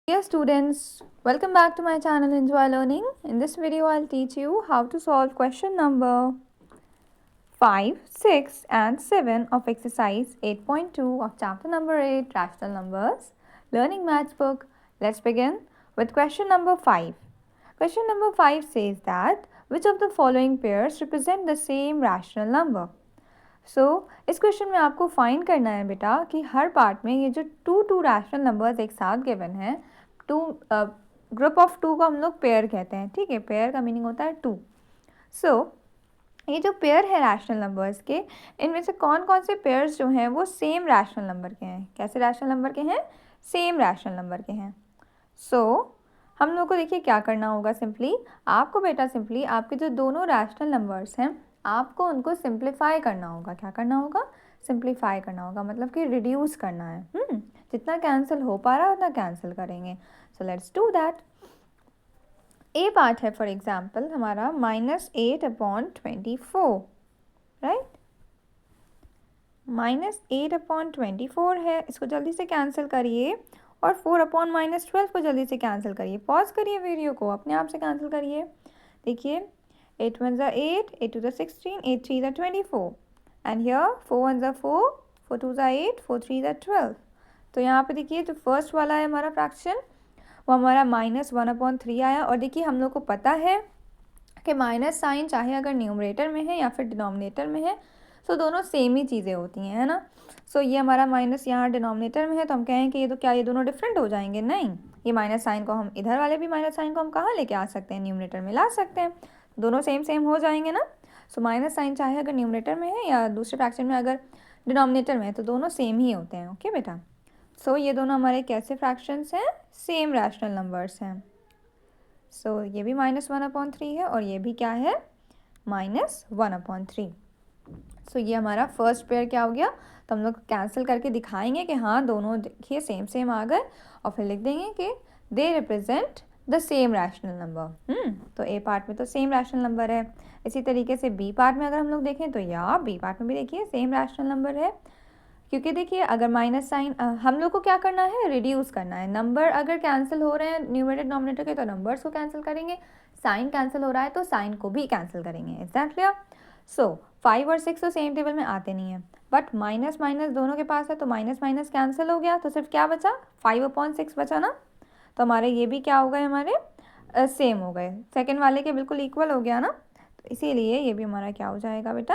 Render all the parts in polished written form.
Dear students, welcome back to my channel Enjoy Learning. In this video, I'll teach you how to solve question number 5, 6 and 7 of exercise 8.2 of chapter number 8 Rational Numbers Learning Maths book. Let's begin with question number 5. Question number 5 says that which of the following pairs represent the same rational number? इस question में आपको find करना है बेटा कि हर part में ये जो टू रैशनल नंबर्स एक साथ गिवन है, ग्रुप ऑफ टू को हम लोग पेयर कहते हैं. ठीक है, पेयर का मीनिंग होता है टू. ये जो पेयर है रैशनल नंबर्स के, इनमें से कौन कौन से पेयर्स जो हैं वो सेम रैशनल नंबर के हैं. कैसे रैशनल नंबर के हैं? सेम रैशनल नंबर के हैं. हम लोग को देखिए क्या करना होगा. सिंपली आपको बेटा आपके जो दोनों रैशनल नंबर्स हैं आपको उनको सिंप्लीफाई करना होगा. क्या करना होगा? सिंप्लीफाई करना होगा, मतलब कि रिड्यूस करना है. जितना कैंसिल हो पा रहा है उतना कैंसिल करेंगे. So let's do that. A part है फॉर एग्जाम्पल हमारा -8/24, राइट. -8/24 है, इसको जल्दी से कैंसिल करिए. और 4/-12 को जल्दी से कैंसिल करिए. पॉज करिए वीडियो को, अपने आप से कैंसिल करिए. देखिए 8 1 8, 8 2 16, 8 3 24 एंड हियर 4 1 4, 4 2 8, 4 3 12. तो यहाँ पे देखिए जो फर्स्ट वाला है हमारा फ्रैक्शन वो हमारा -1/3 आया. और देखिए हम लोग को पता है कि माइनस साइन चाहे अगर न्यूमरेटर में है या फिर डिनोमिनेटर में है तो दोनों सेम ही चीज़ें होती हैं, है ना. ये हमारा माइनस यहाँ डिनोमिनेटर में है तो हम कहें कि ये दोनों डिफरेंट हो जाएंगे? नहीं, ये माइनस साइन को हम इधर वाले भी माइनस साइन को हम कहाँ लेके आ सकते हैं? न्यूमरेटर में ला सकते हैं. दोनों सेम हो जाएंगे ना. माइनस साइन चाहे अगर न्यूमरेटर में है या दूसरे फ्रैक्शन में अगर डिनोमिनेटर में है तो दोनों सेम ही होते हैं. ओके बेटा. ये दोनों हमारे कैसे फ्रैक्शंस हैं? सेम रैशनल नंबर्स हैं. ये भी -1/3 है और ये भी क्या है? -1/3. ये हमारा फर्स्ट पेयर क्या हो गया. तो हम लोग कैंसिल करके दिखाएंगे कि हाँ दोनों देखिए सेम आ गए और फिर लिख देंगे कि they represent the same rational number. तो ए पार्ट में तो सेम रैशनल नंबर है. इसी तरीके से बी पार्ट में अगर हम लोग देखें तो या बी पार्ट में भी देखिए सेम रैशनल नंबर है. क्योंकि देखिए अगर माइनस साइन हम लोग को क्या करना है? रिड्यूस करना है. नंबर अगर कैंसिल हो रहे हैं न्यूमरेटर डिनोमिनेटर के तो नंबर्स को कैंसिल करेंगे. साइन कैंसिल हो रहा है तो साइन को भी कैंसिल करेंगे. Is that clear? 5 और 6 तो सेम टेबल में आते नहीं हैं, बट माइनस माइनस दोनों के पास है तो माइनस माइनस कैंसिल हो गया. तो सिर्फ क्या बचा? 5/6 बचा ना. तो हमारे ये भी क्या हो गए? हमारे सेम हो गए. सेकेंड वाले के बिल्कुल इक्वल हो गया ना. तो इसीलिए ये भी हमारा क्या हो जाएगा बेटा?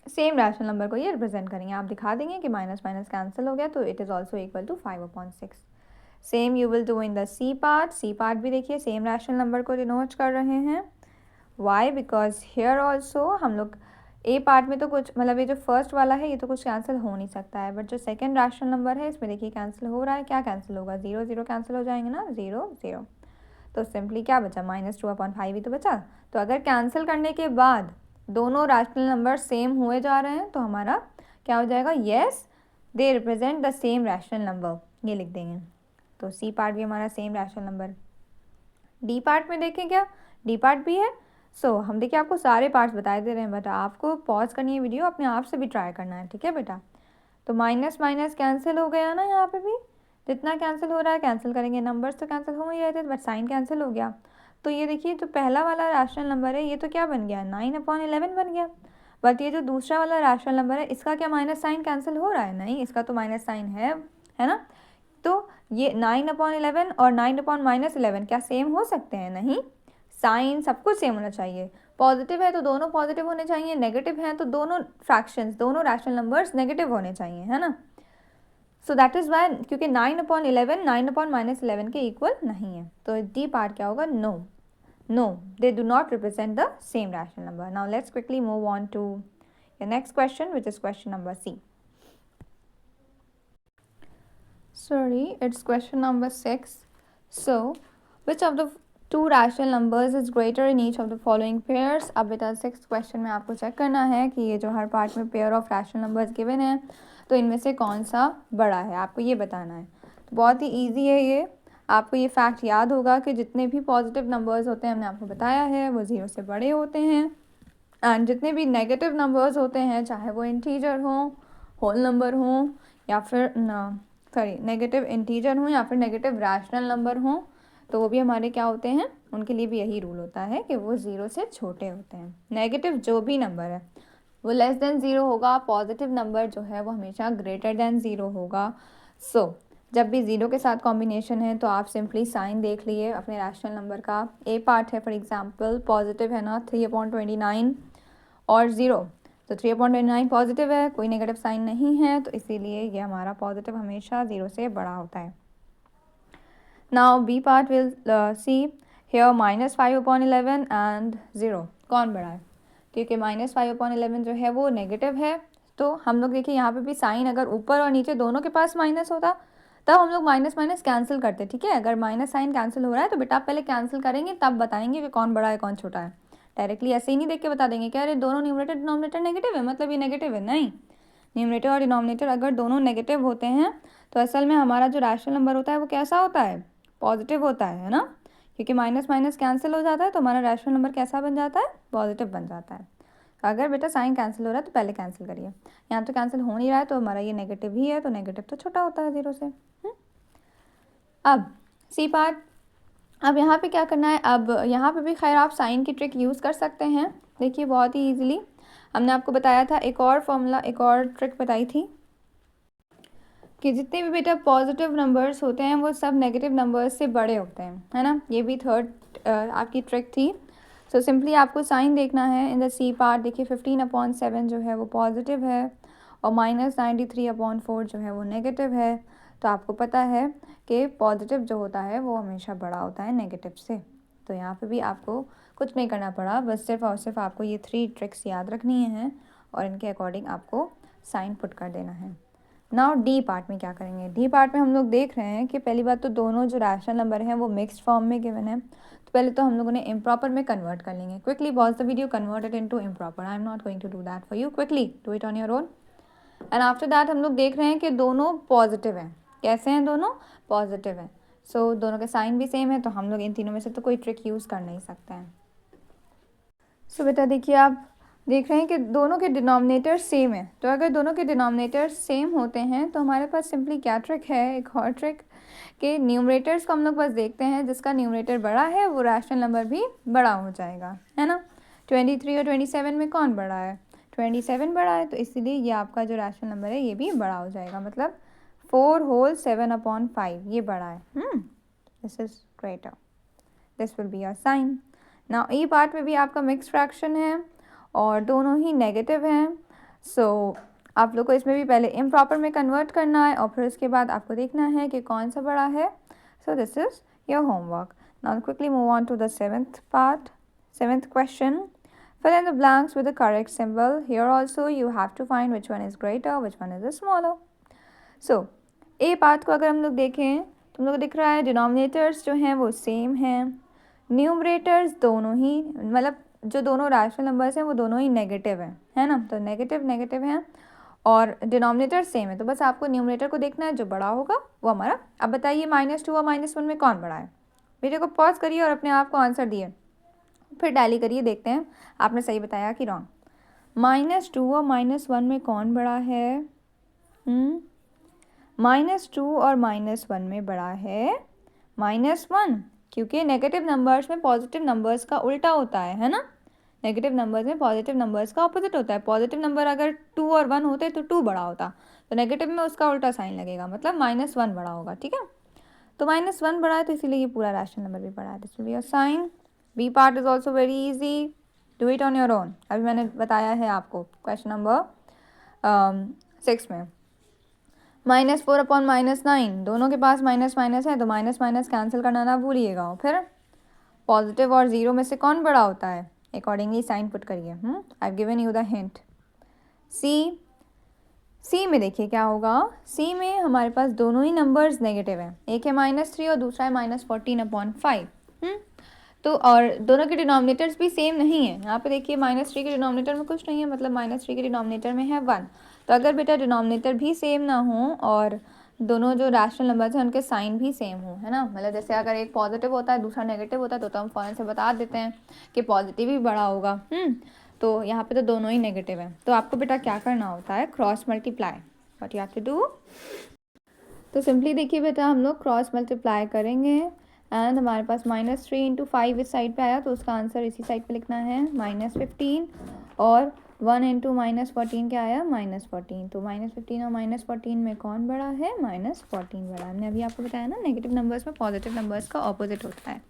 सेम रैशनल नंबर को ये रिप्रेजेंट करेंगे. आप दिखा देंगे कि माइनस माइनस कैंसिल हो गया तो it is also equal to 5/6. Same you will do in the C part. C part भी देखिए सेम रैशनल नंबर को डिनोट कर रहे हैं. वाई? बिकॉज हेयर ऑल्सो हम लोग ए पार्ट में तो कुछ मतलब ये जो फर्स्ट वाला है ये तो कुछ कैंसिल हो नहीं सकता है, बट जो सेकंड रैशनल नंबर है इसमें देखिए कैंसिल हो रहा है. क्या कैंसिल होगा? 0 0 कैंसिल हो जाएंगे ना. 0 0. तो सिंपली क्या बचा? -2/5 ही तो बचा. तो अगर कैंसिल करने के बाद दोनों रैशनल नंबर सेम हुए जा रहे हैं तो हमारा क्या हो जाएगा? Yes they represent the same rational number. ये लिख देंगे. तो सी पार्ट भी हमारा same rational number. D part में देखें क्या? डी पार्ट भी है. हम देखिए आपको सारे पार्ट्स बताए दे रहे हैं बेटा. आपको पॉज करनी है वीडियो, अपने आप से भी ट्राई करना है. ठीक है बेटा. तो माइनस माइनस कैंसिल हो गया ना. यहाँ पे भी जितना कैंसिल हो रहा है कैंसिल करेंगे. नंबर्स तो कैंसिल हो ही रहे थे बट साइन कैंसिल हो गया. तो ये देखिए जो पहला वाला रैशनल नंबर है ये तो क्या बन गया? 9/11 बन गया. बट ये जो दूसरा वाला रैशनल नंबर है इसका क्या माइनस साइन कैंसिल हो रहा है? नहीं, इसका तो माइनस साइन है ना. तो ये 9/11 और 9/-11 क्या सेम हो सकते हैं? नहीं. साइन सब कुछ सेम होना चाहिए. पॉजिटिव है तो दोनों पॉजिटिव होने चाहिए, नेगेटिव है तो दोनों फ्रैक्शंस दोनों रैशनल नंबर्स नेगेटिव होने चाहिए, है ना. दैट इज़ वाई, क्योंकि 9/11 9/-11 के इक्वल नहीं है. तो डी पार्ट क्या होगा? No they do not represent the same rational number. Now let's quickly move on to the next question which is question number C. Sorry, it's question number 6. Which of the two rational numbers is greater in each of the following pairs? अब बेटा 6th question में आपको check करना है कि ये जो हर part में pair of rational numbers given है तो इनमें से कौन सा बड़ा है, आपको ये बताना है. तो बहुत ही ईजी है ये. आपको ये फैक्ट याद होगा कि जितने भी पॉजिटिव नंबर्स होते हैं हमने आपको बताया है वो 0 से बड़े होते हैं. एंड जितने भी नेगेटिव नंबर्स होते हैं चाहे वो इंटीजर हों, होल नंबर हों या फिर नेगेटिव इंटीजर हों या फिर नेगेटिव रैशनल नंबर हों, तो वो भी हमारे क्या होते हैं, उनके लिए भी यही रूल होता है कि वो 0 से छोटे होते हैं। नेगेटिव जो भी नंबर है वो लेस देन 0 होगा, पॉजिटिव नंबर जो है वो हमेशा ग्रेटर देन 0 होगा। सो जब भी 0 के साथ कॉम्बिनेशन है तो आप सिंपली साइन देख लिए अपने रैशनल नंबर का। ए पार्ट है फॉर एग्जांपल पॉजिटिव है ना, 3/29 और 0, तो 3/29 पॉजिटिव है, कोई नेगेटिव साइन नहीं है, तो इसीलिए ये हमारा पॉजिटिव हमेशा 0 से बड़ा होता है। Now B part will see here -5/11 and 0, कौन बड़ा है, क्योंकि -5/11 जो है वो नेगेटिव है। तो हम लोग देखिए यहाँ पे भी साइन अगर ऊपर और नीचे दोनों के पास माइनस होता तब हम लोग माइनस माइनस कैंसिल करते, ठीक है। अगर माइनस साइन कैंसिल हो रहा है तो बेटा आप पहले कैंसिल करेंगे तब बताएंगे कि कौन बड़ा है कौन छोटा है। डायरेक्टली ऐसे ही नहीं देख के बता देंगे कि अरे दोनों न्यूमरेटर डिनोमिनेटर नेगेटिव है मतलब ये नेगेटिव है, नहीं। न्यूमरेटर और डिनोमिनेटर अगर दोनों नेगेटिव होते हैं तो असल में हमारा जो रैशनल नंबर होता है वो कैसा होता है, पॉजिटिव होता है ना, क्योंकि माइनस माइनस कैंसिल हो जाता है तो हमारा रैशनल नंबर कैसा बन जाता है, पॉजिटिव बन जाता है। अगर बेटा साइन कैंसिल हो रहा है तो पहले कैंसिल करिए, यहाँ तो कैंसिल हो नहीं रहा है तो हमारा ये नेगेटिव ही है, तो नेगेटिव तो छोटा होता है 0 से। अब सी पार्ट, अब यहाँ पे क्या करना है, अब यहाँ पे भी खैर आप साइन की ट्रिक यूज़ कर सकते हैं। देखिए बहुत ही ईजिली हमने आपको बताया था, एक और फॉर्मूला, एक और ट्रिक बताई थी कि जितने भी बेटा पॉजिटिव नंबर्स होते हैं वो सब नेगेटिव नंबर्स से बड़े होते हैं, है ना। ये भी थर्ड आपकी ट्रिक थी। सो सिंपली आपको साइन देखना है इन द सी पार्ट। देखिए 15/7 जो है वो पॉजिटिव है और -93/4 जो है वो नेगेटिव है। तो आपको पता है कि पॉजिटिव जो होता है वो हमेशा बड़ा होता है नेगेटिव से। तो यहाँ पे भी आपको कुछ नहीं करना पड़ा, बस सिर्फ और सिर्फ आपको ये 3 ट्रिक्स याद रखनी हैं और इनके अकॉर्डिंग आपको साइन पुट कर देना है। नाउ डी पार्ट में क्या करेंगे, डी पार्ट में हम लोग देख रहे हैं कि पहली बात तो दोनों जो रैशनल नंबर हैं वो मिक्स्ड फॉर्म में गिवन है, तो पहले तो हम लोगों ने इम्प्रॉपर में कन्वर्ट कर लेंगे। Quickly pause the video, convert it into improper. I am not going to do that for you, quickly do it on your own. And after that हम लोग देख रहे हैं कि दोनों पॉजिटिव हैं। कैसे हैं दोनों, पॉजिटिव हैं। सो दोनों के साइन भी सेम है, तो हम लोग इन तीनों में से तो कोई ट्रिक यूज़ कर नहीं सकते हैं। सो बेटा देखिए आप देख रहे हैं कि दोनों के डिनोमिनेटर सेम है, तो अगर दोनों के डिनोमिनेटर सेम होते हैं तो हमारे पास सिंपली क्या ट्रिक है, एक और ट्रिक कि न्यूमरेटर्स को हम लोग बस देखते हैं, जिसका न्यूमरेटर बड़ा है वो रैशनल नंबर भी बड़ा हो जाएगा, है ना। 23 और 27 में कौन बड़ा है, 27 बड़ा है, तो इसीलिए ये आपका जो रैशनल नंबर है ये भी बड़ा हो जाएगा, मतलब 4/7/5 ये बड़ा है। This is greater, this will be your sign. Now E part में भी आपका मिक्स फ्रैक्शन है और दोनों ही नेगेटिव हैं। सो आप लोग को इसमें भी पहले इम्प्रॉपर में कन्वर्ट करना है और फिर उसके बाद आपको देखना है कि कौन सा बड़ा है। So this is your homework. Now quickly move on to the 7th part, 7th question. Fill in the blanks with the correct symbol. Here also you have to find which one is greater, which one is smaller. So A part को अगर हम लोग देखें तो हम लोग दिख रहा है डिनोमिनेटर्स जो हैं वो सेम हैं, न्यूमरेटर्स दोनों ही, मतलब जो दोनों रैशनल नंबर्स हैं वो दोनों ही नेगेटिव हैं, है ना। तो नेगेटिव नेगेटिव हैं और डिनोमिनेटर सेम है, तो बस आपको न्यूमरेटर को देखना है, जो बड़ा होगा वो हमारा। अब बताइए -2 और -1 में कौन बड़ा है। वीडियो को पॉज करिए और अपने आप को आंसर दिए, फिर टैली करिए, देखते हैं आपने सही बताया कि रॉन्ग। -2 और -1 में कौन बड़ा है, -2 और -1 में बड़ा है -1, क्योंकि नेगेटिव नंबर्स में पॉजिटिव नंबर्स का उल्टा होता है ना। नेगेटिव नंबर्स में पॉजिटिव नंबर्स का ऑपोजिट होता है। पॉजिटिव नंबर अगर 2 और 1 होते तो 2 बड़ा होता, तो नेगेटिव में उसका उल्टा साइन लगेगा, मतलब -1 बड़ा होगा, ठीक है। तो -1 बड़ा है तो इसीलिए ये पूरा रैशनल नंबर भी बड़ा है, this will be your sign. B part is also very easy, do it on your own. अभी मैंने बताया है आपको क्वेश्चन नंबर 6 में -4/-9, दोनों के पास माइनस माइनस है तो माइनस माइनस कैंसिल करना ना भूलिएगा। फिर पॉजिटिव और 0 में से कौन बड़ा होता है, अकॉर्डिंगली साइन पुट करिए। I have given you the hint. C में देखिए क्या होगा, सी में हमारे पास दोनों ही नंबर्स नेगेटिव हैं, एक है -3 और दूसरा है -14/5। तो और दोनों के डिनोमिनेटर्स भी सेम नहीं है। यहाँ पे देखिए -3 के डिनोमिनेटर में कुछ नहीं है, मतलब -3 के डिनोमिनेटर में है 1। तो अगर बेटा डिनोमिनेटर भी सेम ना हो और दोनों जो रैशनल नंबर्स हैं उनके साइन भी सेम हो, है ना, मतलब जैसे अगर एक पॉजिटिव होता है दूसरा नेगेटिव होता है तो हम फ़ौरन से बता देते हैं कि पॉजिटिव ही बड़ा होगा। तो यहाँ पे तो दोनों ही नेगेटिव हैं, तो आपको बेटा क्या करना होता है, cross multiply. What you have to do, तो सिंपली देखिए बेटा हम लोग क्रॉस मल्टीप्लाई करेंगे एंड हमारे पास -3 × 5 इस साइड पे आया तो उसका आंसर इसी साइड पे लिखना है -15 और 1 × -14 क्या आया -14। तो -15 और -14 में कौन बड़ा है -14 बड़ा। हमने अभी आपको बताया ना नेगेटिव नंबर्स में पॉजिटिव नंबर्स का ऑपोजिट होता है।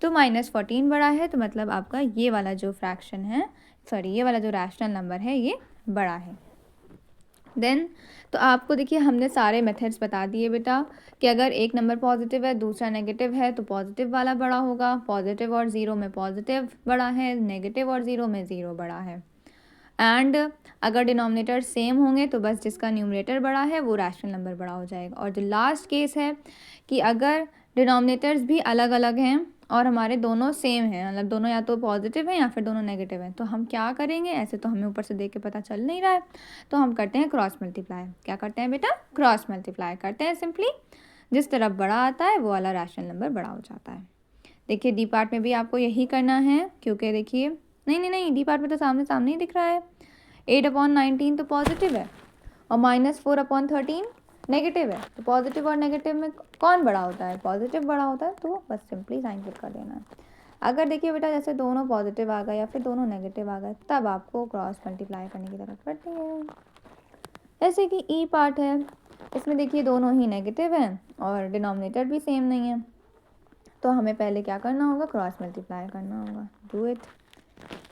तो -14 बड़ा है तो मतलब आपका ये वाला जो फ्रैक्शन है सॉरी ये वाला जो रैशनल नंबर है ये बड़ा है। देन तो आपको देखिए हमने सारे मेथड्स बता दिए बेटा कि अगर एक नंबर पॉजिटिव है दूसरा नेगेटिव है तो पॉजिटिव वाला बड़ा होगा, पॉजिटिव और ज़ीरो में पॉजिटिव बड़ा है, नेगेटिव और ज़ीरो में ज़ीरो बड़ा है। एंड अगर डिनोमिनेटर सेम होंगे तो बस जिसका न्यूमरेटर बड़ा है वो रैशनल नंबर बड़ा हो जाएगा। और जो लास्ट केस है कि अगर डिनोमिनेटर्स भी अलग अलग हैं और हमारे दोनों सेम हैं, मतलब दोनों या तो पॉजिटिव हैं या फिर दोनों नेगेटिव हैं, तो हम क्या करेंगे, ऐसे तो हमें ऊपर से देख के पता चल नहीं रहा है, तो हम करते हैं क्रॉस मल्टीप्लाई। क्या करते हैं बेटा, क्रॉस मल्टीप्लाई करते हैं। सिंपली जिस तरफ बड़ा आता है वो वाला रैशनल नंबर बड़ा हो जाता है। देखिए डी पार्ट में भी आपको यही करना है, क्योंकि देखिए नहीं डी पार्ट में तो सामने सामने ही दिख रहा है। 8/19 तो पॉजिटिव है और -4/13 नेगेटिव है, तो पॉजिटिव और नेगेटिव में कौन बड़ा होता है, पॉजिटिव बड़ा होता है। तो बस सिंपली साइन फिट कर देना है। अगर देखिए बेटा जैसे दोनों पॉजिटिव आ गए या फिर दोनों नेगेटिव आ गए तब आपको क्रॉस मल्टीप्लाई करने की ज़रूरत पड़ती है। जैसे कि ई पार्ट है, इसमें देखिए दोनों ही नेगेटिव हैं और डिनोमिनेटर भी सेम नहीं है, तो हमें पहले क्या करना होगा, क्रॉस मल्टीप्लाई करना होगा। Do it.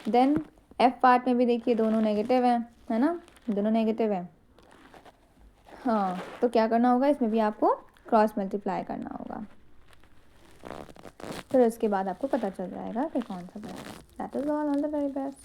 Then F part में भी देखिए दोनों नेगेटिव हैं, है ना, दोनों नेगेटिव हैं। हाँ, तो क्या करना होगा, इसमें भी आपको क्रॉस मल्टीप्लाई करना होगा। फिर उसके बाद आपको पता चल जाएगा कि कौन सा बड़ा है। That is all the very best.